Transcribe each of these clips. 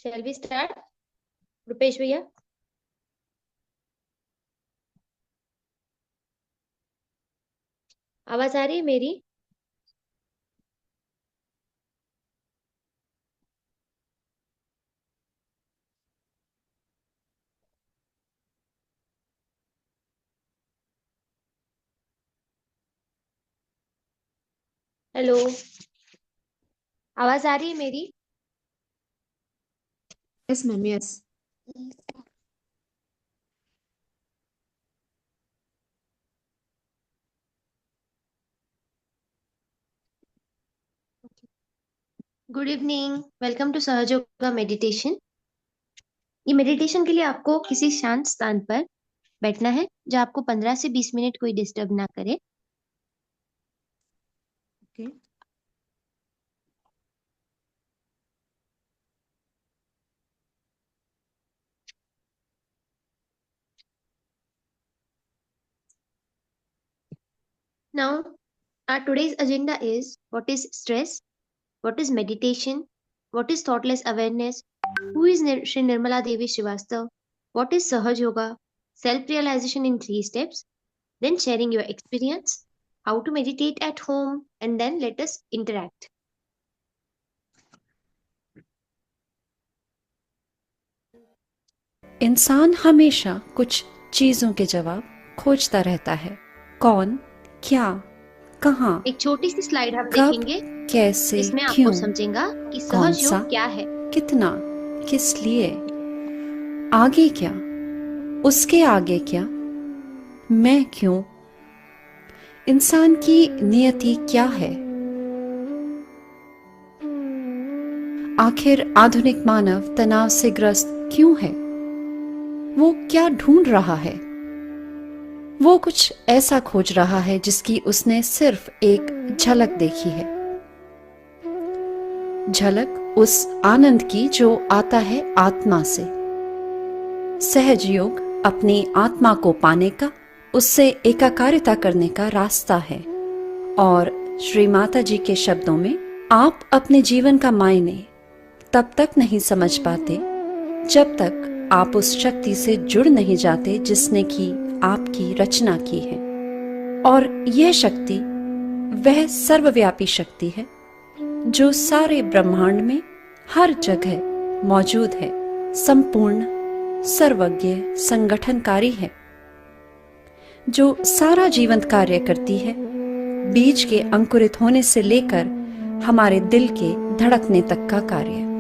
Shall we start? Rupesh भैया। आवाज आ रही है मेरी? हेलो, आवाज आ रही है मेरी? Yes, ma'am. Yes. Good evening, welcome to Sahaja yoga meditation. ये मेडिटेशन के लिए आपको किसी शांत स्थान पर बैठना है जहाँ आपको 15 से 20 मिनट कोई डिस्टर्ब ना करे। Okay. Now, our today's agenda is what is stress, what is meditation, what is thoughtless awareness, who is Shri Nirmala Devi Srivastav, what is Sahaj Yoga, self-realization in 3 steps, then sharing your experience, how to meditate at home, and then let us interact. इंसान हमेशा कुछ चीजों के जवाब खोजता रहता है। कौन, क्या, कहाँ, एक छोटी सी स्लाइड आप कब, देखेंगे कैसे, जिसमें आपको क्यों, समझेगा कि कौन सहज सा, योग क्या है। कितना, किस लिए, आगे क्या, उसके आगे क्या, मैं क्यों, इंसान की नियति क्या है, आखिर आधुनिक मानव तनाव से ग्रस्त क्यों है, वो क्या ढूंढ रहा है, वो कुछ ऐसा खोज रहा है जिसकी उसने सिर्फ एक झलक देखी है। झलक उस आनंद की जो आता है आत्मा से। सहज योग अपनी आत्मा को पाने का, उससे एकाकारिता करने का रास्ता है। और श्री माता जी के शब्दों में, आप अपने जीवन का मायने तब तक नहीं समझ पाते जब तक आप उस शक्ति से जुड़ नहीं जाते जिसने की आपकी रचना की है। और यह शक्ति वह सर्वव्यापी शक्ति है जो सारे ब्रह्मांड में हर जगह मौजूद है, संपूर्ण, सर्वज्ञ, संगठनकारी है, जो सारा जीवंत कार्य करती है, बीज के अंकुरित होने से लेकर हमारे दिल के धड़कने तक का कार्य।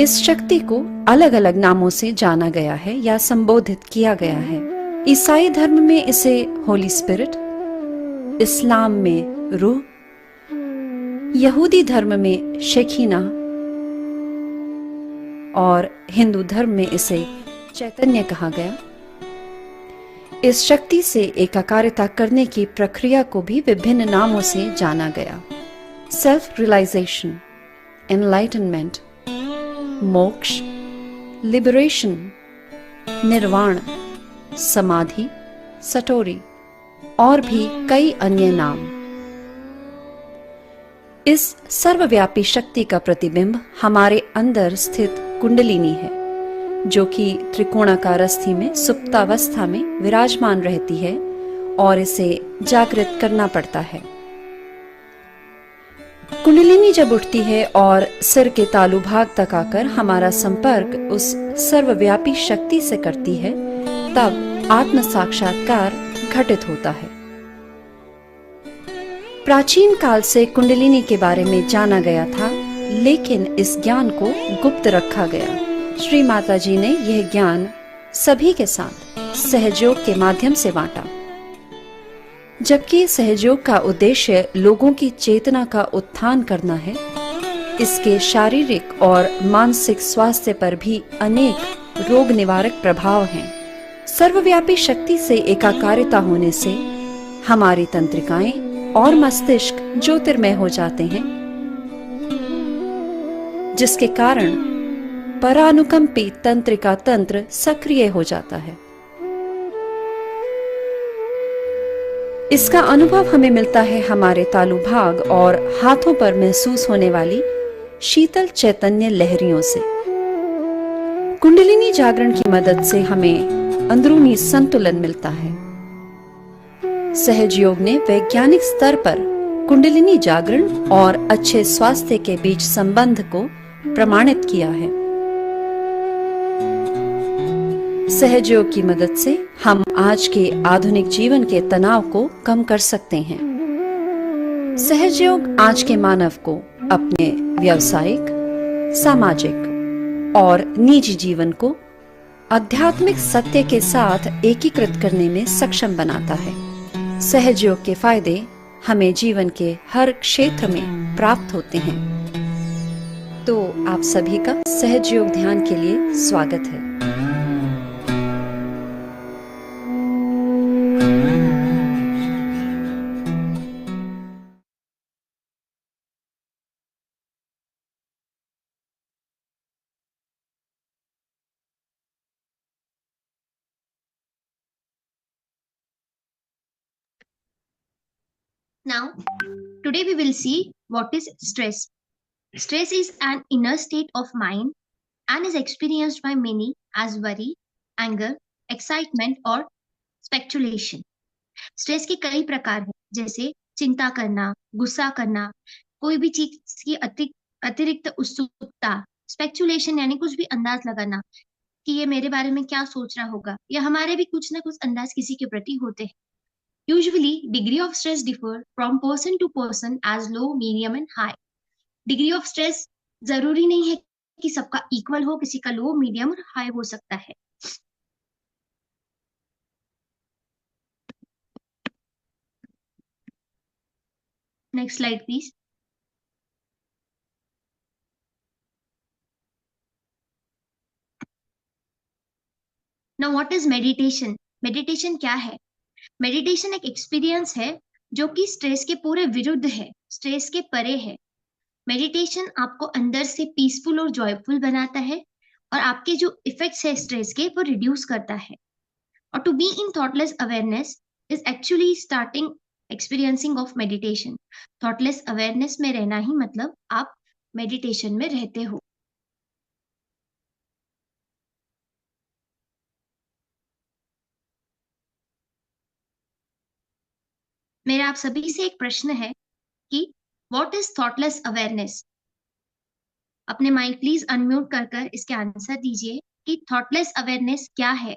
इस शक्ति को अलग अलग नामों से जाना गया है या संबोधित किया गया है। ईसाई धर्म में इसे होली स्पिरिट, इस्लाम में रूह, यहूदी धर्म में शेखीना और हिंदू धर्म में इसे चैतन्य कहा गया। इस शक्ति से एकाकारिता करने की प्रक्रिया को भी विभिन्न नामों से जाना गया। सेल्फ रियलाइजेशन, एनलाइटनमेंट, मोक्ष, लिबरेशन, निर्वाण, समाधि, सटोरी और भी कई अन्य नाम। इस सर्वव्यापी शक्ति का प्रतिबिंब हमारे अंदर स्थित कुंडलिनी है, जो कि त्रिकोणाकार अस्थि में सुप्तावस्था में विराजमान रहती है और इसे जागृत करना पड़ता है। कुंडलिनी जब उठती है और सिर के तालु भाग तक आकर हमारा संपर्क उस सर्वव्यापी शक्ति से करती है, तब आत्म साक्षात्कार घटित होता है। प्राचीन काल से कुंडलिनी के बारे में जाना गया था, लेकिन इस ज्ञान को गुप्त रखा गया। श्री माता जी ने यह ज्ञान सभी के साथ सहयोग के माध्यम से बांटा, जबकि सहयोग का उद्देश्य लोगों की चेतना का उत्थान करना है। इसके शारीरिक और मानसिक स्वास्थ्य पर भी अनेक रोग निवारक प्रभाव हैं। सर्वव्यापी शक्ति से एकाकारिता होने से हमारी तंत्रिकाएं और मस्तिष्क ज्योतिर्मय हो जाते हैं, जिसके कारण परानुकंपी तंत्रिका तंत्र सक्रिय हो जाता है। इसका अनुभव हमें मिलता है हमारे तालु भाग और हाथों पर महसूस होने वाली शीतल चैतन्य लहरियों से। कुंडलिनी जागरण की मदद से हमें अंदरूनी संतुलन मिलता है। सहज योग ने वैज्ञानिक स्तर पर कुंडलिनी जागरण और अच्छे स्वास्थ्य के बीच संबंध को प्रमाणित किया है। सहज योग की मदद से हम आज के आधुनिक जीवन के तनाव को कम कर सकते हैं। सहज योग आज के मानव को अपने व्यावसायिक, सामाजिक और निजी जीवन को आध्यात्मिक सत्य के साथ एकीकृत करने में सक्षम बनाता है। सहज योग के फायदे हमें जीवन के हर क्षेत्र में प्राप्त होते हैं। तो आप सभी का सहज योग ध्यान के लिए स्वागत है। Now, today we will see what is stress. Stress is an inner state of mind and is experienced by many as worry, anger, excitement or speculation. Stress के कई प्रकार हैं, जैसे चिंता करना, गुस्सा करना, कोई भी चीज की अतिरिक्त उत्सुकता, स्पेकुलेशन यानी कुछ भी अंदाज लगाना कि ये मेरे बारे में क्या सोच रहा होगा, या हमारे भी कुछ ना कुछ अंदाज किसी के प्रति होते हैं। Usually, degree of stress differ from person to person as low, medium and high. Degree of stress जरूरी नहीं है कि सबका इक्वल हो, किसी का लो, मीडियम और हाई हो सकता है। Next slide please. Now what is meditation? Meditation क्या है? मेडिटेशन एक एक्सपीरियंस है जो कि स्ट्रेस के पूरे विरुद्ध है, स्ट्रेस के परे है। मेडिटेशन आपको अंदर से पीसफुल और जॉयफुल बनाता है और आपके जो इफेक्ट्स है स्ट्रेस के वो रिड्यूस करता है। और to be in thoughtless awareness is actually starting experiencing of meditation. Thoughtless awareness में रहना ही मतलब आप मेडिटेशन में रहते हो। मेरा आप सभी से एक प्रश्न है कि व्हाट इज थॉटलेस अवेयरनेस? अपने माइक प्लीज अनम्यूट कर कर इसके आंसर दीजिए कि थॉटलेस अवेयरनेस क्या है।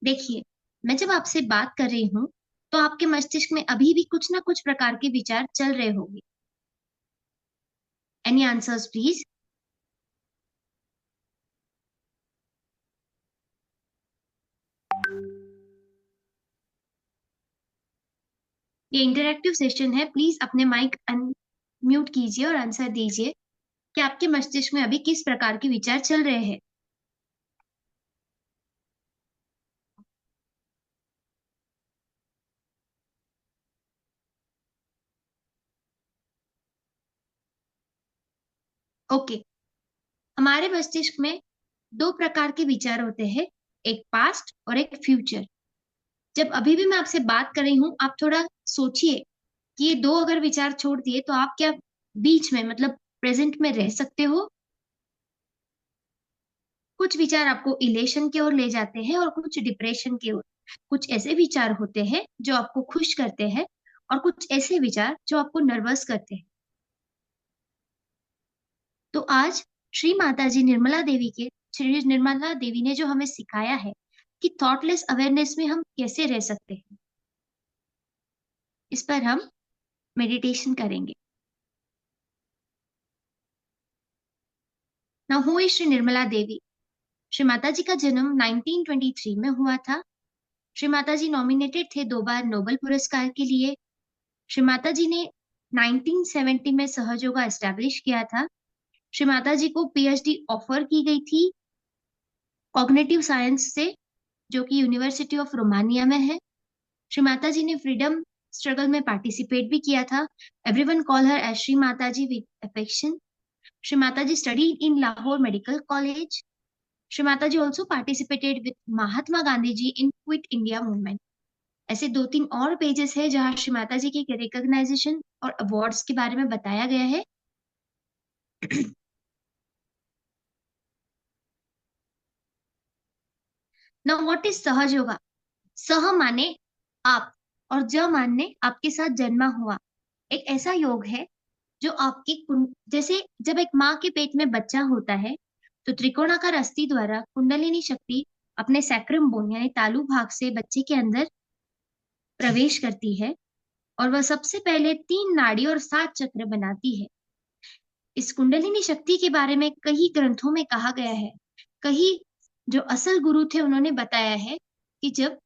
देखिए, मैं जब आपसे बात कर रही हूँ तो आपके मस्तिष्क में अभी भी कुछ ना कुछ प्रकार के विचार चल रहे होंगे। Any answers please? ये इंटरैक्टिव सेशन है, प्लीज अपने माइक अनम्यूट कीजिए और आंसर दीजिए कि आपके मस्तिष्क में अभी किस प्रकार के विचार चल रहे हैं। ओके, हमारे मस्तिष्क में दो प्रकार के विचार होते हैं, एक पास्ट और एक फ्यूचर। जब अभी भी मैं आपसे बात कर रही हूँ, आप थोड़ा सोचिए कि ये दो अगर विचार छोड़ दिए तो आप क्या बीच में मतलब प्रेजेंट में रह सकते हो? कुछ विचार आपको इलेशन की ओर ले जाते हैं और कुछ डिप्रेशन की ओर। कुछ ऐसे विचार होते हैं जो आपको खुश करते हैं और कुछ ऐसे विचार जो आपको नर्वस करते हैं। तो आज श्री निर्मला देवी ने जो हमें सिखाया है कि थॉटलेस अवेयरनेस में हम कैसे रह सकते हैं, इस पर हम मेडिटेशन करेंगे। Now who is Shri Nirmala Devi? Shri Mata ji का जन्म 1923 में हुआ था। श्री माता जी नॉमिनेटेड थे 2 बार नोबेल पुरस्कार के लिए। श्री माता जी ने 1970 में सहयोगा एस्टैब्लिश किया था। श्री माता जी को पीएचडी ऑफर की गई थी कॉग्निटिव साइंस से, जो कि यूनिवर्सिटी ऑफ रोमानिया में है। श्री माता जी ने फ्रीडम स्ट्रगल में पार्टिसिपेट भी किया था। Everyone call her as Shri Mata ji with affection. Shri Mata ji studied in Lahore medical college. Shri Mata ji also participated with Mahatma Gandhi ji in quit India movement. ऐसे 2-3 और पेजेस है जहां श्री माता जी के रिकॉग्नाइजेशन और अवार्ड्स के बारे में बताया गया है। नाउ व्हाट इज सहज योगा? सह माने आप और ज माने आपके साथ जन्मा हुआ एक ऐसा योग है जो आपकी जैसे जब एक माँ के पेट में बच्चा होता है तो त्रिकोणाकार अस्थि द्वारा कुंडलिनी शक्ति अपने सैक्रम बोन यानी तालु भाग से बच्चे के अंदर प्रवेश करती है और वह सबसे पहले 3 नाड़ी और 7 चक्र बनाती है। इस कुंडलिनी शक्ति के बारे में कई ग्रंथों में कहा गया है। कई जो असल गुरु थे उन्होंने बताया है कि जब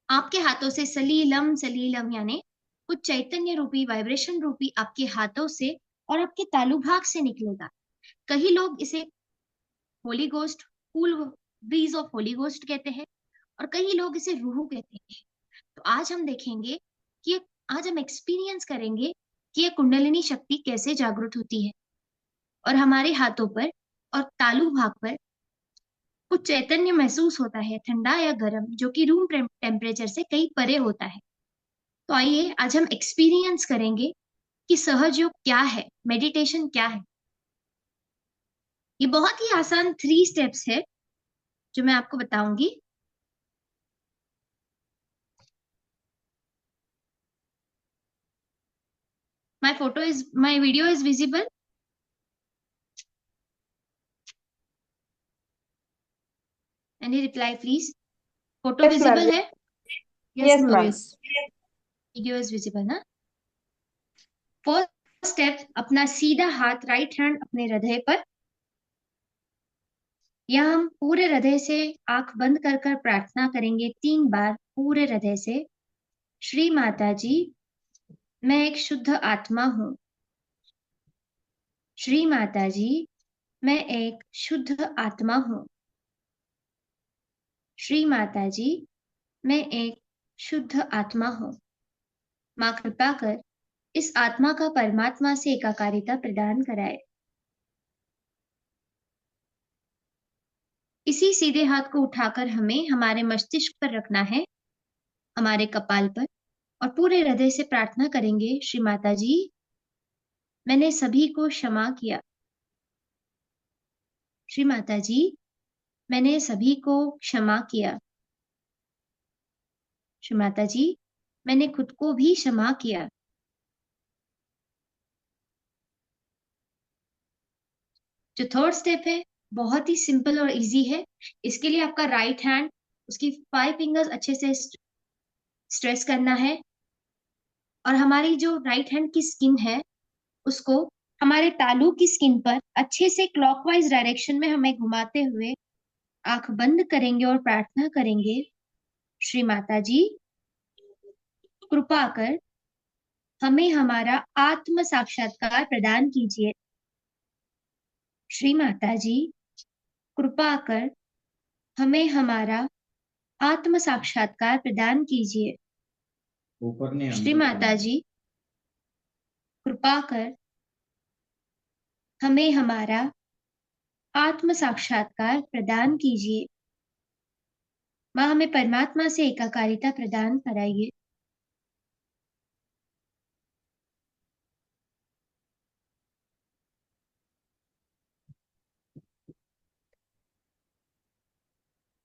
आपके हाथों से सलीलम सलीलम यानी कुछ चैतन्य रूपी वाइब्रेशन रूपी आपके हाथों से और आपके तालु भाग से निकलेगा। कई लोग इसे Holi ghost, cool bridge of Holi ghost कहते हैं और कई लोग इसे रूह कहते हैं। तो आज हम देखेंगे कि आज हम एक्सपीरियंस करेंगे कि यह कुंडलिनी शक्ति कैसे जागृत होती है और हमारे हाथों पर और तालु भाग पर कुछ चैतन्य महसूस होता है, ठंडा या गर्म, जो कि रूम टेम्परेचर से कई परे होता है। तो आइए आज हम एक्सपीरियंस करेंगे कि सहज योग क्या है, मेडिटेशन क्या है। ये बहुत ही आसान 3 स्टेप्स है जो मैं आपको बताऊंगी। my video is visible? Any reply please? Photo Yes, visible ma'am. है? Yes, ma'am. Video is visible ना? फर्स्ट स्टेप, अपना सीधा हाथ राइट हैंड अपने हृदय पर। यहाँ हम पूरे हृदय से आंख बंद कर कर प्रार्थना करेंगे 3 बार पूरे हृदय से। श्री माता जी, मैं एक शुद्ध आत्मा हूँ। श्री माता जी, मैं एक शुद्ध आत्मा हूँ। श्री माता जी, मैं एक शुद्ध आत्मा हूँ। माँ कृपा कर इस आत्मा का परमात्मा से एकाकारिता प्रदान कराए। इसी सीधे हाथ को उठाकर हमें हमारे मस्तिष्क पर रखना है, हमारे कपाल पर, और पूरे हृदय से प्रार्थना करेंगे, श्री माता जी, मैंने सभी को क्षमा किया। श्री माता जी, मैंने सभी को क्षमा किया। श्री माता जी, मैंने खुद को भी क्षमा किया। जो थर्ड स्टेप है बहुत ही सिंपल और इजी है। इसके लिए आपका राइट हैंड, उसकी 5 फिंगर्स अच्छे से स्ट्रेस करना है और हमारी जो राइट हैंड की स्किन है उसको हमारे तालू की स्किन पर अच्छे से क्लॉकवाइज डायरेक्शन में हमें घुमाते हुए आंख बंद करेंगे और प्रार्थना करेंगे, श्री माता जी, कृपा कर हमें हमारा आत्म साक्षात्कार प्रदान कीजिए। श्री माता जी, कृपा कर हमें हमारा आत्म साक्षात्कार प्रदान कीजिए। ऊपर नहीं, श्री माता जी, कृपा कर हमें हमारा आत्म साक्षात्कार प्रदान कीजिए। माँ, हमें परमात्मा से एकाकारिता प्रदान कराइए।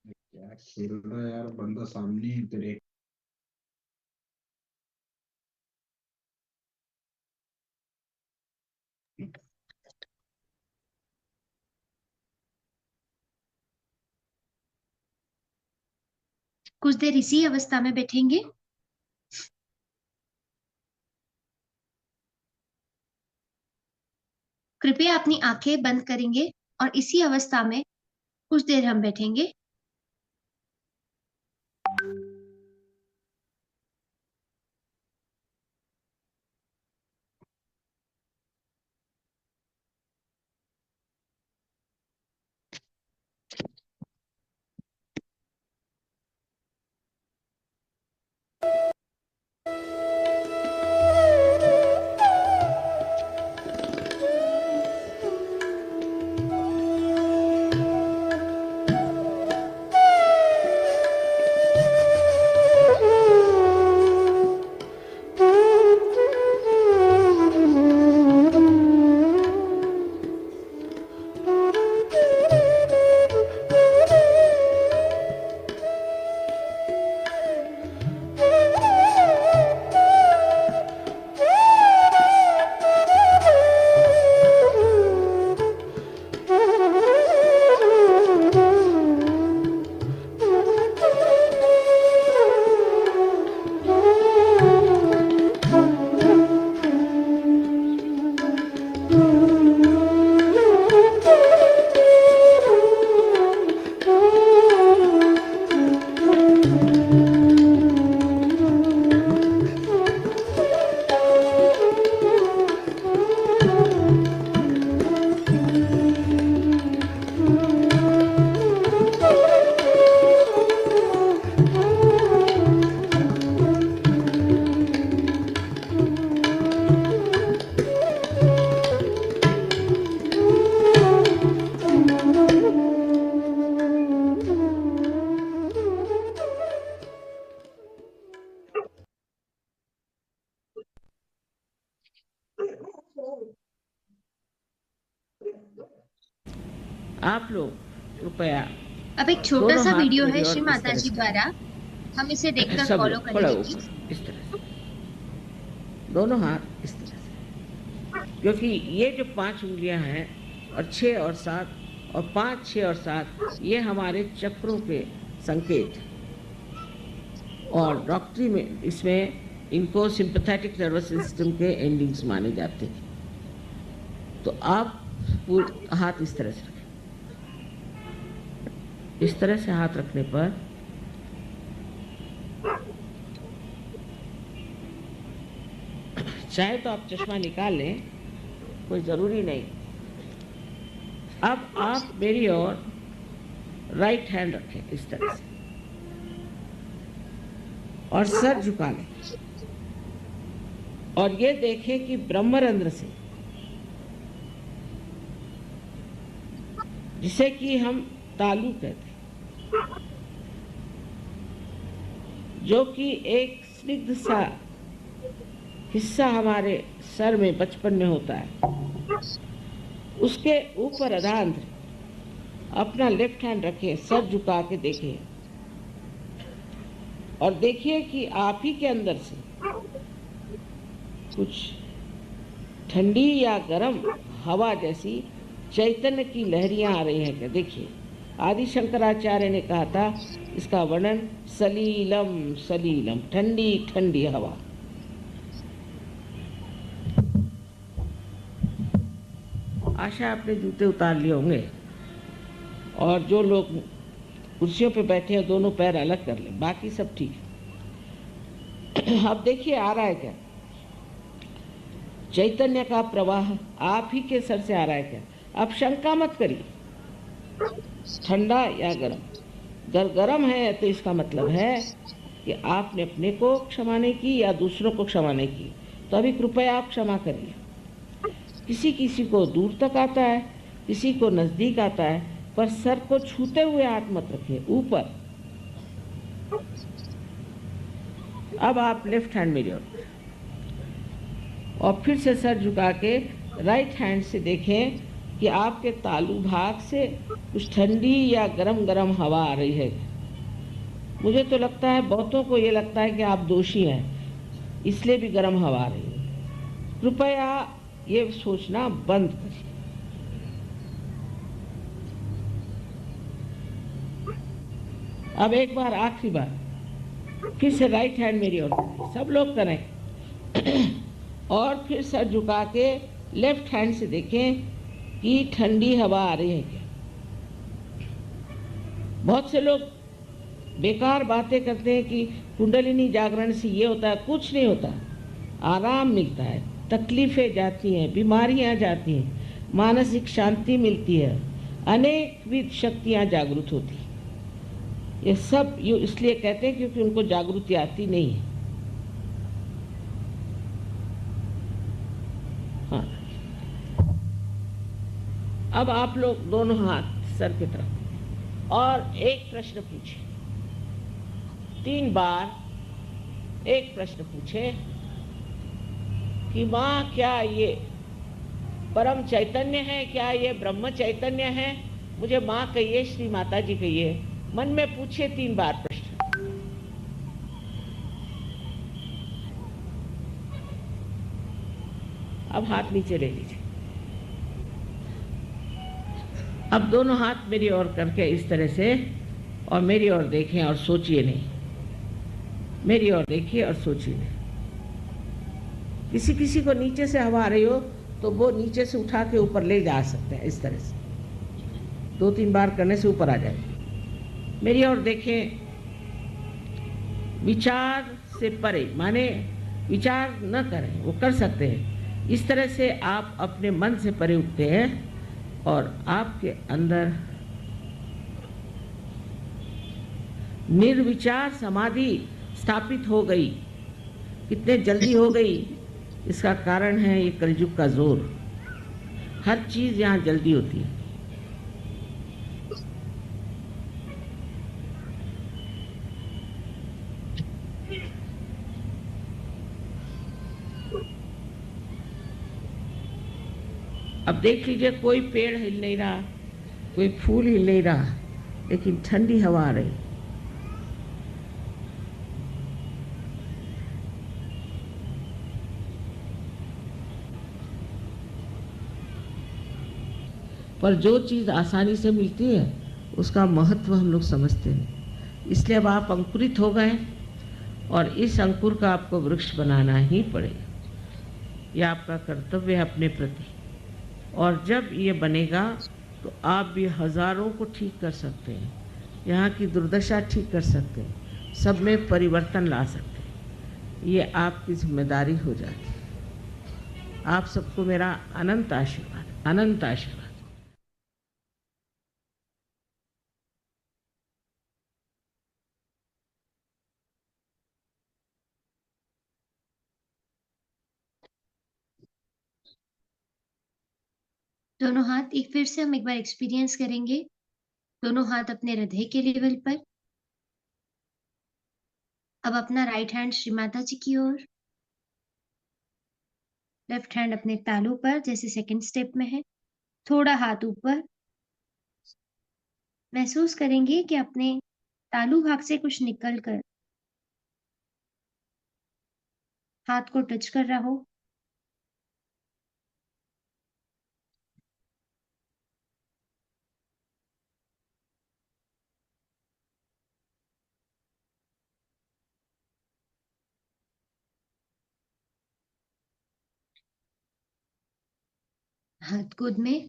क्या खेल रहा है यार बंदा, सामने ही तेरे। कुछ देर इसी अवस्था में बैठेंगे। कृपया अपनी आंखें बंद करेंगे और इसी अवस्था में कुछ देर हम बैठेंगे। आप लोग कृपया अब एक छोटा दोनों सा हाथ वीडियो मेरी है ओर श्री इस माता तरह जी से द्वारा, हम इसे देखकर सब फॉलो लोग थोड़ा करेंगे ऊपर प्लीज। इस तरह से, दोनों हाथ इस तरह से, क्योंकि ये जो 5 उंगलियां हैं और 6 और 7 और 5, 6 और 7 ये हमारे चक्रों के संकेत हैं। और डॉक्टरी में इसमें इनको सिंपैथेटिक नर्वस सिस्टम के एंडिंग्स माने जाते हैं। तो आप हाथ इस तरह से रखें। इस तरह से हाथ रखने पर चाहे तो आप चश्मा निकाल लें, कोई ज़रूरी नहीं। अब आप मेरी ओर राइट हैंड रखें इस तरह से और सर झुका लें और ये देखें कि ब्रह्मरंध्र से, जिसे कि हम तालू कहते हैं, जो कि एक स्निग्ध सा हिस्सा हमारे सर में बचपन में होता है, उसके ऊपर अधांध्र अपना लेफ्ट हैंड रखें, सर झुका के देखें और देखिए कि आप ही के अंदर से कुछ ठंडी या गर्म हवा जैसी चैतन्य की लहरियां आ रही हैं क्या। देखिए, आदि शंकराचार्य ने कहा था इसका वर्णन सलीलम सलीलम, ठंडी ठंडी हवा। आशा आपने जूते उतार लिए होंगे और जो लोग कुर्सियों पे बैठे हैं दोनों पैर अलग कर लें, बाकी सब ठीक है। अब देखिए आ रहा है क्या चैतन्य का प्रवाह, आप ही के सर से आ रहा है क्या। अब शंका मत करिए, ठंडा या गर्म। अगर गर्म है तो इसका मतलब है कि आपने अपने को क्षमा नहीं की या दूसरों को क्षमा नहीं की, तो अभी कृपया आप क्षमा करिए। किसी किसी को दूर तक आता है, किसी को नजदीक आता है, पर सर को छूते हुए हाथ मत रखिए, ऊपर। अब आप लेफ्ट हैंड मेरी ओर और फिर से सर झुका के राइट हैंड से देखें कि आपके तालू भाग से कुछ ठंडी या गरम गरम हवा आ रही है। मुझे तो लगता है, बहुतों को ये लगता है कि आप दोषी हैं, इसलिए भी गरम हवा आ रही है। कृपया ये सोचना बंद करिए। अब एक बार, आखिरी बार, फिर से राइट हैंड मेरी ओर, सब लोग करें और फिर सर झुका के लेफ्ट हैंड से देखें कि ठंडी हवा आ रही है क्या। बहुत से लोग बेकार बातें करते हैं कि कुंडलिनी जागरण से ये होता है, कुछ नहीं होता। आराम मिलता है, तकलीफें जाती हैं, बीमारियां जाती हैं, मानसिक शांति मिलती है, अनेक विध शक्तियां जागृत होती हैं। ये सब इसलिए कहते हैं क्योंकि उनको जागृति आती नहीं है। हाँ, अब आप लोग दोनों हाथ सर की तरफ और एक प्रश्न पूछे, 3 बार एक प्रश्न पूछे कि माँ क्या ये परम चैतन्य है, क्या ये ब्रह्म चैतन्य है। मुझे माँ कहिए, श्री माता जी कहिए, मन में पूछे 3 बार प्रश्न। अब हाथ नीचे ले लीजिए। अब दोनों हाथ मेरी ओर करके इस तरह से, और मेरी ओर देखें और सोचिए नहीं, मेरी ओर देखिए और सोचिए नहीं। किसी किसी को नीचे से हवा आ रही हो तो वो नीचे से उठा के ऊपर ले जा सकते हैं, इस तरह से 2-3 बार करने से ऊपर आ जाएगा। मेरी ओर देखें, विचार से परे, माने विचार न करें, वो कर सकते हैं। इस तरह से आप अपने मन से परे उठते हैं और आपके अंदर निर्विचार समाधि स्थापित हो गई। कितने जल्दी हो गई, इसका कारण है ये कलयुग का जोर। हर चीज यहाँ जल्दी होती है। अब देख लीजिए, कोई पेड़ हिल नहीं रहा, कोई फूल हिल नहीं रहा, लेकिन ठंडी हवा आ रही। पर जो चीज़ आसानी से मिलती है उसका महत्व हम लोग समझते हैं। इसलिए अब आप अंकुरित हो गए और इस अंकुर का आपको वृक्ष बनाना ही पड़ेगा। यह आपका कर्तव्य है अपने प्रति। और जब ये बनेगा तो आप भी हजारों को ठीक कर सकते हैं, यहाँ की दुर्दशा ठीक कर सकते हैं, सब में परिवर्तन ला सकते हैं। ये आपकी जिम्मेदारी हो जाती है। आप सबको मेरा अनंत आशीर्वाद, अनंत आशीर्वाद। दोनों हाथ एक फिर से हम एक बार एक्सपीरियंस करेंगे। दोनों हाथ अपने हृदय के लेवल पर। अब अपना राइट हैंड श्री माता जी की ओर, लेफ्ट हैंड अपने तालू पर जैसे सेकंड स्टेप में है। थोड़ा हाथ ऊपर। महसूस करेंगे कि अपने तालू भाग से कुछ निकल कर हाथ को टच कर रहा हो। हाथ गोद में।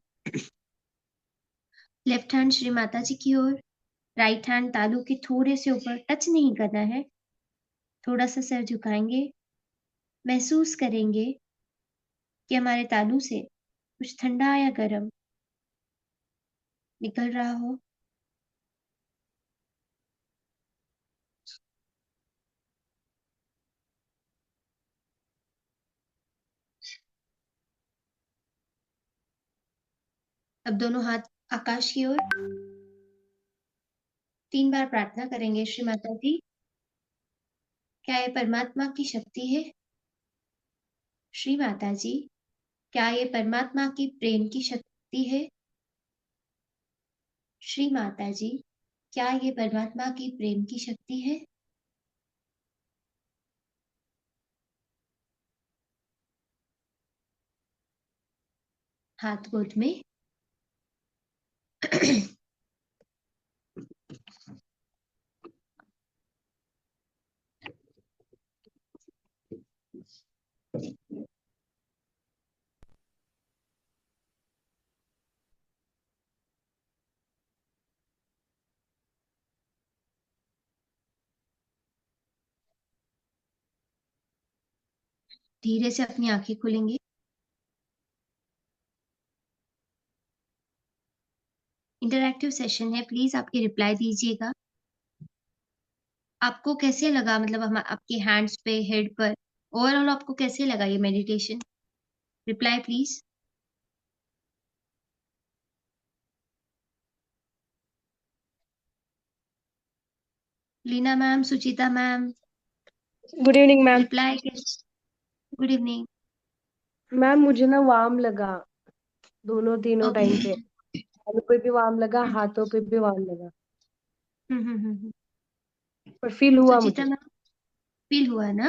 लेफ्ट हैंड श्री माता जी की ओर, राइट हैंड तालू के थोड़े से ऊपर, टच नहीं करना है। थोड़ा सा सर झुकाएंगे। महसूस करेंगे कि हमारे तालू से कुछ ठंडा या गर्म निकल रहा हो। अब दोनों हाथ आकाश की ओर। 3 बार प्रार्थना करेंगे। श्री माता जी, क्या ये परमात्मा की शक्ति है? श्री माता जी, क्या ये परमात्मा की प्रेम की शक्ति है? श्री माता जी, क्या ये परमात्मा की प्रेम की शक्ति है? हाथ गोद में। धीरे से अपनी आंखें खोलेंगे। इंटरैक्टिव सेशन है, प्लीज आपकी रिप्लाई दीजिएगा। आपको कैसे लगा, मतलब हम आपके हैंड्स पे, हेड पर, ओवरऑल आपको कैसे लगा ये meditation? Reply please. Leena ma'am, Suchita ma'am, good evening ma'am. Reply. Good evening ma'am मुझे ना वार्म लगा दोनों तीनों ओके। टाइम पे। पैरों पे भी वार्म लगा, हाथों पे भी वार्म लगा, पर फील हुआ सुचिता मुझे। मैम, फील हुआ ना?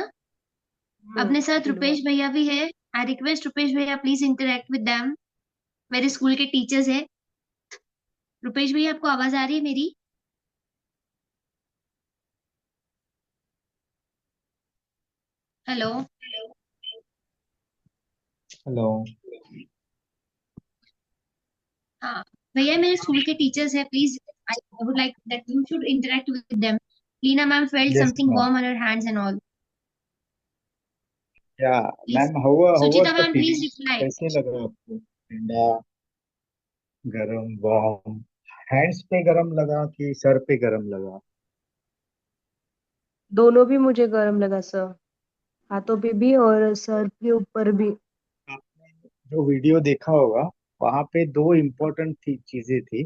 अपने साथ फील हुआ। रुपेश भैया भी है। आई रिक्वेस्ट रुपेश भैया, प्लीज इंटरेक्ट विद देम। मेरे स्कूल के टीचर्स है। रुपेश भैया, आपको आवाज आ रही है मेरी? हेलो। हेलो। हाँ भैया, मेरे स्कूल के टीचर्स है, please I would like that you should interact with them. Leena ma'am felt Yes, something ma'am. Warm on her hands and all. Yeah, please. ma'am. How was Suchita the ma'am please feeling? Reply. कैसे लग रहा आपको? ठंडा, गरम, warm? Hands पे गरम लगा कि सर पे गरम लगा? दोनों भी मुझे गर्म लगा सर, हाथों पे भी और सर के ऊपर भी। आपने जो वीडियो देखा होगा, वहां पे दो इम्पोर्टेंट चीजें थी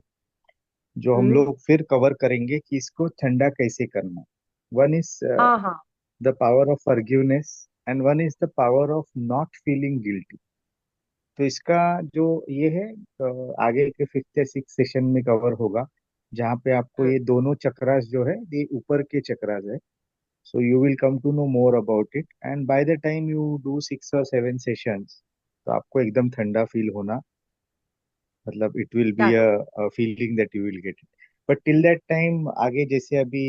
जो हम हम्म। लोग फिर कवर करेंगे कि इसको ठंडा कैसे करना। वन इज हाँ हाँ। The power of forgiveness and one is the power of not feeling guilty. तो इसका जो ये है आगे के फिफ्थ या सिक्स सेशन में कवर होगा, जहाँ पे आपको ये दोनों चक्रास जो है ये ऊपर के चक्रास है। So you will come to know more about it, and by the time you do 6 or 7 sessions तो आपको एकदम ठंडा फील होना, मतलब it will be Start. A feeling that you will get it. But till that time आगे जैसे अभी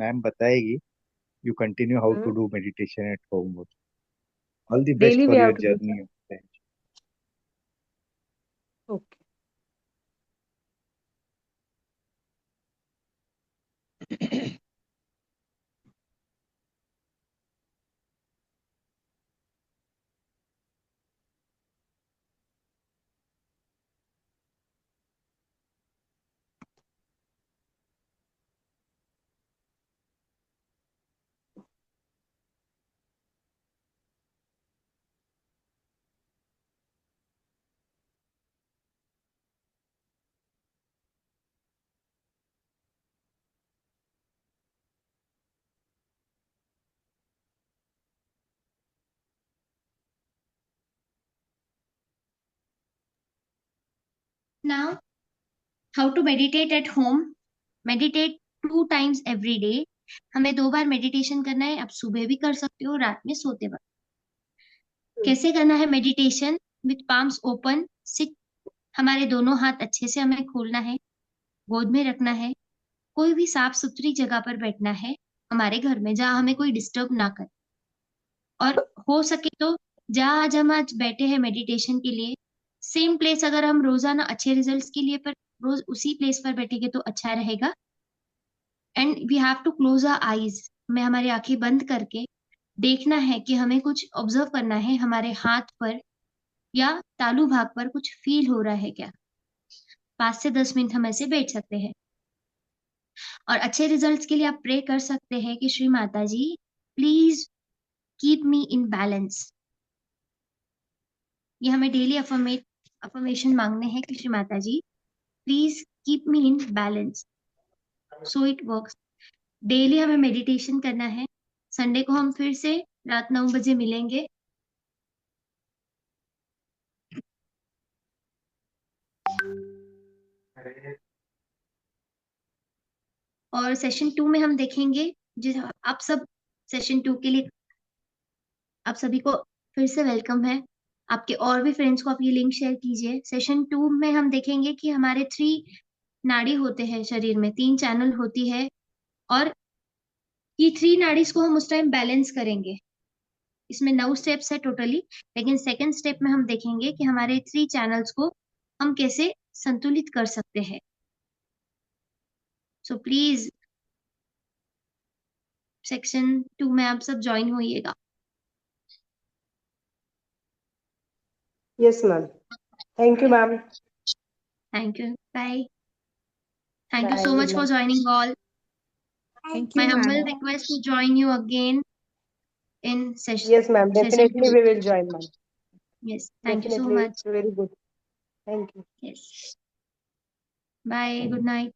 ma'am बताएगी, you continue how to do meditation at home. All the best Daily for we your have to do, sir. journey. Okay. Now, how to meditate at home? Meditate 2 times every day. हमें 2 बार meditation करना है। आप सुबह भी कर सकते हो, रात में सोते वक्त। कैसे करना है meditation? With palms open, sit. हमारे दोनों हाथ अच्छे से हमें खोलना है, गोद में रखना है। कोई भी साफ सुथरी जगह पर बैठना है हमारे घर में, जहाँ हमें कोई डिस्टर्ब ना करे। और हो सके तो जहाँ आज बैठे हैं मेडिटेशन के लिए, सेम प्लेस अगर हम रोजाना अच्छे रिजल्ट्स के लिए पर रोज उसी प्लेस पर बैठेंगे तो अच्छा रहेगा। And we have to close our eyes. हमें हमारी आंखें बंद करके देखना है कि हमें कुछ ऑब्जर्व करना है हमारे हाथ पर या तालू भाग पर कुछ फील हो रहा है क्या। 5 से 10 मिनट हम ऐसे बैठ सकते हैं। और अच्छे रिजल्ट्स के लिए आप प्रे कर सकते हैं कि Shri Mata ji please keep me in balance. ये हमें डेली अफर्मेशन मांगने हैं कि Shri Mata ji please keep me in balance. So it works. Daily हमें मेडिटेशन करना है। संडे को हम फिर से रात 9 बजे मिलेंगे। और सेशन 2 में हम देखेंगे, जिस आप सब सेशन 2 के लिए आप सभी को फिर से वेलकम है। आपके और भी फ्रेंड्स को आप ये लिंक शेयर कीजिए। सेशन 2 में हम देखेंगे कि हमारे 3 नाड़ी होते हैं शरीर में, 3 चैनल होती है, और ये 3 नाड़ीज को हम उस टाइम बैलेंस करेंगे। इसमें 9 स्टेप्स है टोटली, लेकिन सेकंड स्टेप में हम देखेंगे कि हमारे 3 चैनल्स को हम कैसे संतुलित कर सकते हैं। सो प्लीज सेक्शन 2 में आप सब ज्वाइन होइएगा। Yes, ma'am. Thank you, ma'am. Thank you, bye. Thank you Bye. so Good much for night. joining all. Thank My you, humble ma'am. request to join you again in Yes, ma'am. session Definitely 2. we will join, ma'am. Yes, thank you so Definitely, much. it's very good. Thank you. Yes. Bye, good night.